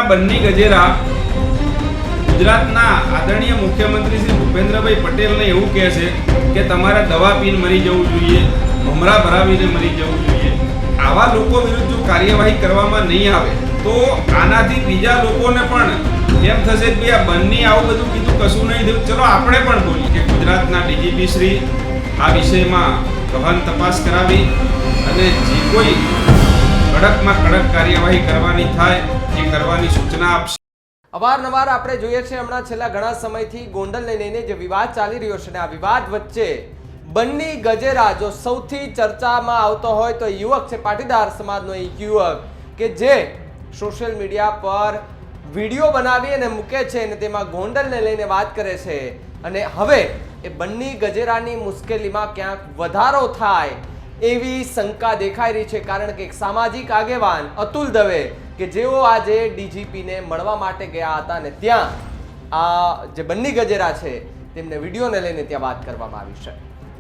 બન્ની ગજેરા ગુજરાતના આદરણીય મુખ્યમંત્રી શ્રી ભૂપેન્દ્રભાઈ પટેલને એવું કહે છે કે તમારે દવા પીને મરી જવું જોઈએ, ભમરા ભરાવીને મરી જવું જોઈએ. આવા લોકો વિરુદ્ધ જો કાર્યવાહી કરવામાં નહીં આવે તો આનાથી બીજા લોકોને પણ એમ થશે કે આ બન્ની આવું બધું કીધું, કશું નહીં થયું, ચલો આપણે પણ બોલીએ. કે ગુજરાતના ડીજીપી શ્રી આ વિષયમાં ગહન તપાસ કરાવી અને જે કોઈ કડકમાં કડક કાર્યવાહી કરવાની થાય એ કરવાની સૂચના આપશે. અવારનવાર આપણે જોઈએ છીએ હમણાં છેલ્લા ઘણા સમયથી ગોંડલને લઈને જે વિવાદ ચાલી રહ્યો છે ને આ વિવાદ વચ્ચે બન્ની ગજેરા જો સૌથી ચર્ચામાં આવતો હોય તો યુવક છે, પાટીદાર સમાજનો એક યુવક કે જે સોશિયલ મીડિયા પર વિડીયો બનાવી અને મૂકે છે અને તેમાં ગોંડલને લઈને વાત કરે છે. અને હવે એ બન્ની ગજેરાની મુશ્કેલીમાં ક્યાંક વધારો થાય એવી શંકા દેખાઈ રહી છે. કારણ કે એક સામાજિક આગેવાન અતુલ દવે કે જેઓ આજે ડીજીપીને મળવા માટે ગયા હતા અને ત્યાં આ જે બન્ની ગજેરા છે તેમને વિડીયોને લઈને ત્યાં વાત કરવામાં આવી છે.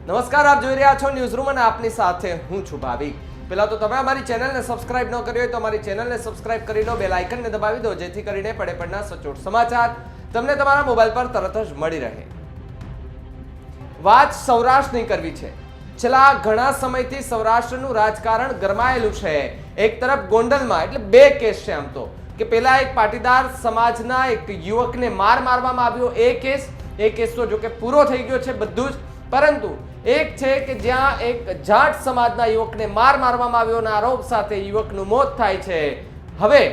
નમસ્કાર, આપ જોઈ રહ્યા છો ન્યૂઝરૂમ અને આપની સાથે હું છું ભાવિક. પહેલા તો તમે અમારી ચેનલને સબસ્ક્રાઇબ ન કરી હોય તો અમારી ચેનલને સબસ્ક્રાઇબ કરી લો, બેલ આઇકનને દબાવી દો જેથી કરીને પડે પડના સચોટ સમાચાર તમને તમારા મોબાઈલ પર તરત જ મળી રહે. વાત સૌરાષ્ટ્રની કરવી છે. છેલ્લા ઘણા સમયથી સૌરાષ્ટ્રનું રાજકારણ ગરમાયેલું છે. એક તરફ ગોંડલમાં એટલે બે કેસ છે આમ તો, કે પેલા એક પાટીદાર સમાજના એક યુવકને મારવામાં આવ્યો એ કેસ તો જો કે પૂરો થઈ ગયો છે બધું જ, પરંતુ એક છે કે જ્યાં એક જાટ સમાજના યુવકને મારવામાં આવ્યોના આરોપ સાથે યુવકનું મોત થાય છે. હવે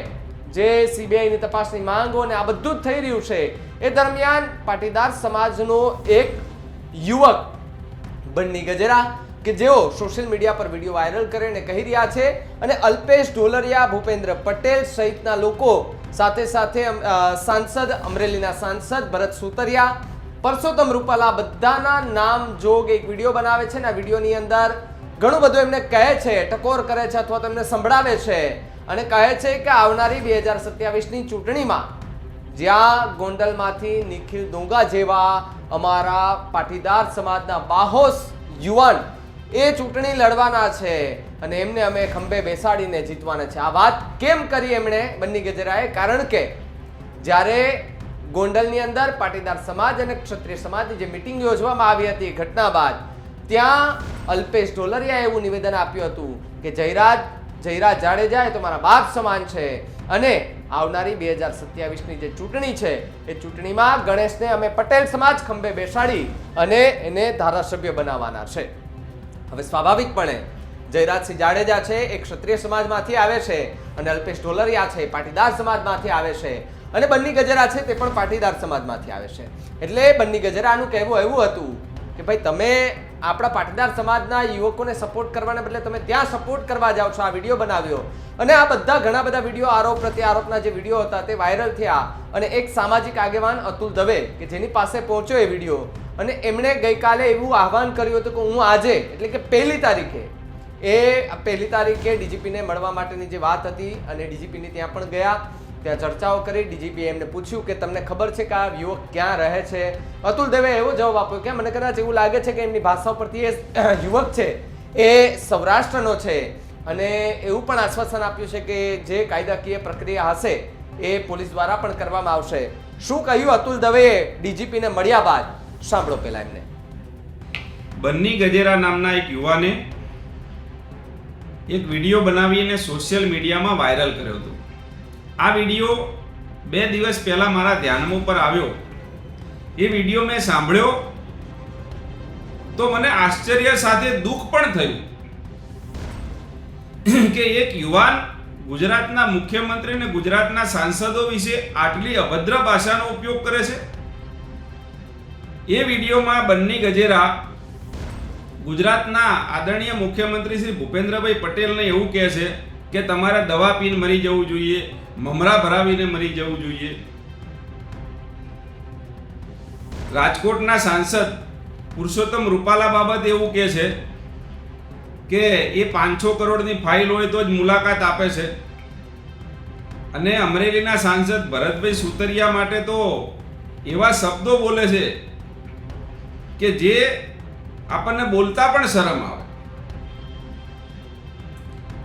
જે સીબીઆઈની તપાસની માંગો અને આ બધું જ થઈ રહ્યું છે એ દરમિયાન પાટીદાર સમાજનો એક યુવક બન્ની ગજેરા કે જેઓ સોશિયલ મીડિયા પર વિડીયો વાયરલ કરીને કહી રહ્યા છે અને અલ્પેશ ઢોલરિયા, ભૂપેન્દ્ર પટેલ સહિતના લોકો સાથે સાથે સાંસદ, અમરેલીના સાંસદ ભરત સુતરિયા, પરસોત્તમ રૂપાલા બધાના નામ જોગ એક વિડીયો બનાવે છે ને આ વિડીયોની અંદર ઘણું બધું એમને કહે છે, ટકોર કરે છે અથવા તો એમને સંભળાવે છે અને કહે છે કે આવનારી 2027ની ચૂંટણીમાં જ્યાં ગોંડલમાંથી નિખિલ ડોંગા જેવા અમારા પાટીદાર સમાજના બાહોશ યુવાન એ ચૂંટણી લડવાના છે અને એમને અમે ખંભે બેસાડીને જીતવાના છે. આ વાત કેમ કરી એમણે બન્ની ગજેરાએ? કારણ કે જ્યારે ગોંડલની અંદર પાટીદાર સમાજ અને ક્ષત્રિય સમાજની જે મિટિંગ યોજવામાં આવી હતી ઘટના બાદ ત્યાં અલ્પેશ ઢોલરિયાએ એવું નિવેદન આપ્યું હતું કે જયરાજ જાડેજા એ તો મારા બાપ સમાન છે અને આવનારી 2027ની જે ચૂંટણી છે એ ચૂંટણીમાં ગણેશને અમે પટેલ સમાજ ખંભે બેસાડી અને એને ધારાસભ્ય બનાવવાના છે. હવે સ્વાભાવિકપણે જયરાજસિંહ જાડેજા છે એ ક્ષત્રિય સમાજમાંથી આવે છે અને અલ્પેશ ઢોલરિયા છે પાટીદાર સમાજમાંથી આવે છે અને બન્ની ગજેરા છે તે પણ પાટીદાર સમાજમાંથી આવે છે. એટલે બન્ની ગજેરાનું કહેવું એવું હતું કે ભાઈ તમે આપણા પાટીદાર સમાજના યુવકોને સપોર્ટ કરવાને બદલે તમે ત્યાં સપોર્ટ કરવા જાઓ છો. આ વિડીયો બનાવ્યો અને આ બધા ઘણા બધા વિડીયો આરોપ પ્રત્યારોપના જે વિડીયો હતા તે વાયરલ થયા અને એક સામાજિક આગેવાન અતુલ દવે કે જેની પાસે પહોંચ્યો એ વિડીયો અને એમણે ગઈકાલે એવું આહવાન કર્યું હતું કે હું આજે એટલે કે પહેલી તારીખે ડીજીપીને મળવા માટેની જે વાત હતી અને ડીજીપીની ત્યાં પણ ગયા, ત્યાં ચર્ચાઓ કરી. ડીજીપીએ એમને પૂછ્યું કે તમને ખબર છે કે આ યુવક ક્યાં રહે છે? અતુલ દવે એવો જવાબ આપ્યો કે મને કદાચ એવું લાગે છે કે એમની ભાષા પરથી એ યુવક છે એ સૌરાષ્ટ્રનો છે અને એવું પણ આશ્વાસન આપ્યું છે કે જે કાયદાકીય પ્રક્રિયા હશે એ પોલીસ દ્વારા પણ કરવામાં આવશે. શું કહ્યું અતુલ દવેએ ડીજીપીને મળ્યા બાદ? સાંભળો પહેલા એમને. બન્ની ગજેરા નામના એક યુવાને એક વિડીયો બનાવીને સોશિયલ મીડિયામાં વાયરલ કર્યો હતો. આ વિડીયો 2 દિવસ પહેલા મારા ધ્યાનમાં ઉપર આવ્યો. એ વિડીયો મેં સાંભળ્યો તો મને આશ્ચર્ય સાથે દુઃખ પણ થયું કે એક યુવાન ગુજરાતના મુખ્યમંત્રી અને ગુજરાતના સાંસદો વિશે આટલી અભદ્ર ભાષાનો ઉપયોગ કરે છે. એ વિડીયોમાં બન્ની ગજેરા ગુજરાતના આદરણીય મુખ્યમંત્રી શ્રી ભૂપેન્દ્રભાઈ પટેલને એવું કહે છે કે તમારે દવા પીને મરી જવું જોઈએ, મમરા ભરાવીને મરી જવું જોઈએ. રાજકોટના સાંસદ પુરુષોત્તમ રૂપાલા બાબત એવું કહે છે કે એ 500 કરોડની ફાઇલ હોય તો જ મુલાકાત આપે છે અને અમરેલીના સાંસદ ભરતભાઈ સુતરિયા માટે તો એવા શબ્દો બોલે છે કે જે આપણને બોલતા પણ શરમ આવે.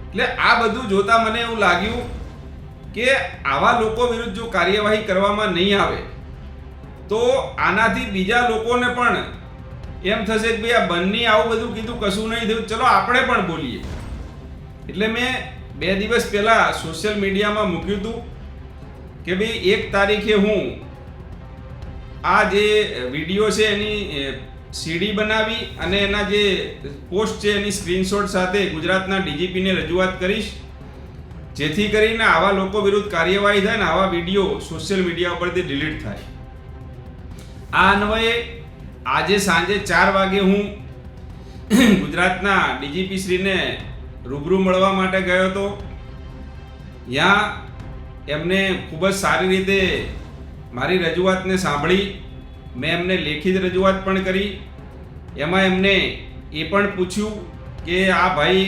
એટલે આ બધું જોતા મને એવું લાગ્યું કે આવા લોકો વિરુદ્ધ જો કાર્યવાહી કરવામાં નહીં આવે તો આનાથી બીજા લોકોને પણ એમ થશે કે ભાઈ આ બન્ની આવું બધું કીધું, કશું નહીં થયું, ચલો આપણે પણ બોલીએ. એટલે મેં 2 દિવસ પહેલા સોશિયલ મીડિયામાં મૂક્યું હતું કે ભાઈ 1 તારીખે હું આ જે વિડીયો છે એની સીડી બનાવી અને એના જે પોસ્ટ છે એની સ્ક્રીનશોટ સાથે ગુજરાતના ડીજીપીને રજૂઆત કરીશ, જેથી કરીને આવા લોકો વિરુદ્ધ કાર્યવાહી થાય ને આવા વિડીયો સોશિયલ મીડિયા ઉપરથી ડિલીટ થાય. આ અન્વયે આજે સાંજે 4 વાગે હું ગુજરાતના ડીજીપી શ્રીને રૂબરૂ મળવા માટે ગયો હતો. ત્યાં એમને ખૂબ જ સારી રીતે મારી રજૂઆતને સાંભળી. મેં એમને લેખિત રજૂઆત પણ કરી. એમાં એમને એ પણ પૂછ્યું કે આ ભાઈ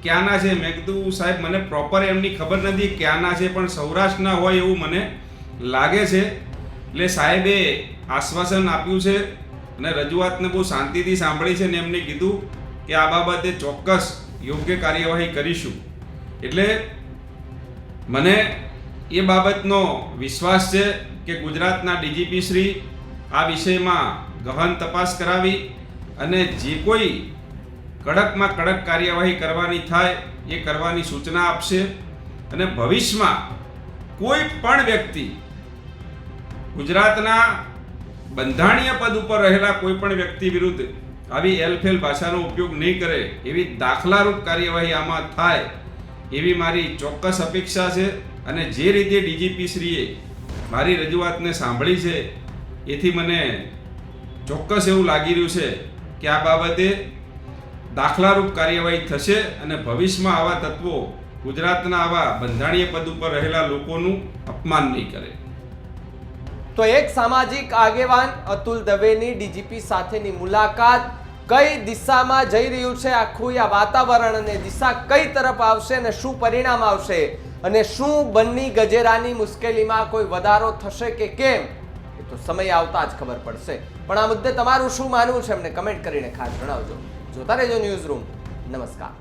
ક્યાંના છે. મેં કીધું સાહેબ મને પ્રોપર એમની ખબર નથી ક્યાંના છે, પણ સૌરાષ્ટ્રના હોય એવું મને લાગે છે. એટલે સાહેબે આશ્વાસન આપ્યું છે અને રજૂઆતને બહુ શાંતિથી સાંભળી છે ને એમને કીધું કે આ બાબતે ચોક્કસ યોગ્ય કાર્યવાહી કરીશું. એટલે મને એ બાબતનો વિશ્વાસ છે કે ગુજરાતના ડીજીપી શ્રી આ વિષયમાં ગહન તપાસ કરાવી અને જે કોઈ કડકમાં કડક કાર્યવાહી કરવાની થાય એ કરવાની સૂચના આપશે. અને ભવિષ્યમાં કોઈ પણ વ્યક્તિ ગુજરાતના બંધારણીય પદ ઉપર રહેલા કોઈ પણ વ્યક્તિ વિરુદ્ધ આવી એલફેલ ભાષાનો ઉપયોગ નહીં કરે એવી દાખલારૂપ કાર્યવાહી આમાં થાય એવી મારી ચોક્કસ અપેક્ષા છે. અને જે રીતે ડીજીપી શ્રીએ મારી રજૂઆતને સાંભળી છે એથી મને ચોક્કસ એવું લાગી રહ્યું છે કે આ બાબતે દાખલારૂપ કાર્યવાહી થશે અને ભવિષ્યમાં આવા તત્વો ગુજરાતના આવા બંધારણીય પદ ઉપર રહેલા લોકોનું અપમાન નહીં કરે. તો એક સામાજિક આગેવાન અતુલ દવેની ડીજીપી સાથેની મુલાકાત કઈ દિશામાં જઈ રહ્યું છે, આખું આ વાતાવરણ અને દિશા કઈ તરફ આવશે અને શું પરિણામ આવશે અને શું બન્ની ગજેરાની મુશ્કેલીમાં કોઈ વધારો થશે કે કેમ, એ તો સમય આવતા જ ખબર પડશે. પણ આ મુદ્દે તમારું શું માનવું છે અમને કમેન્ટ કરીને ખાસ જણાવજો. જોતા રહેજો ન્યૂઝ રૂમ. નમસ્કાર.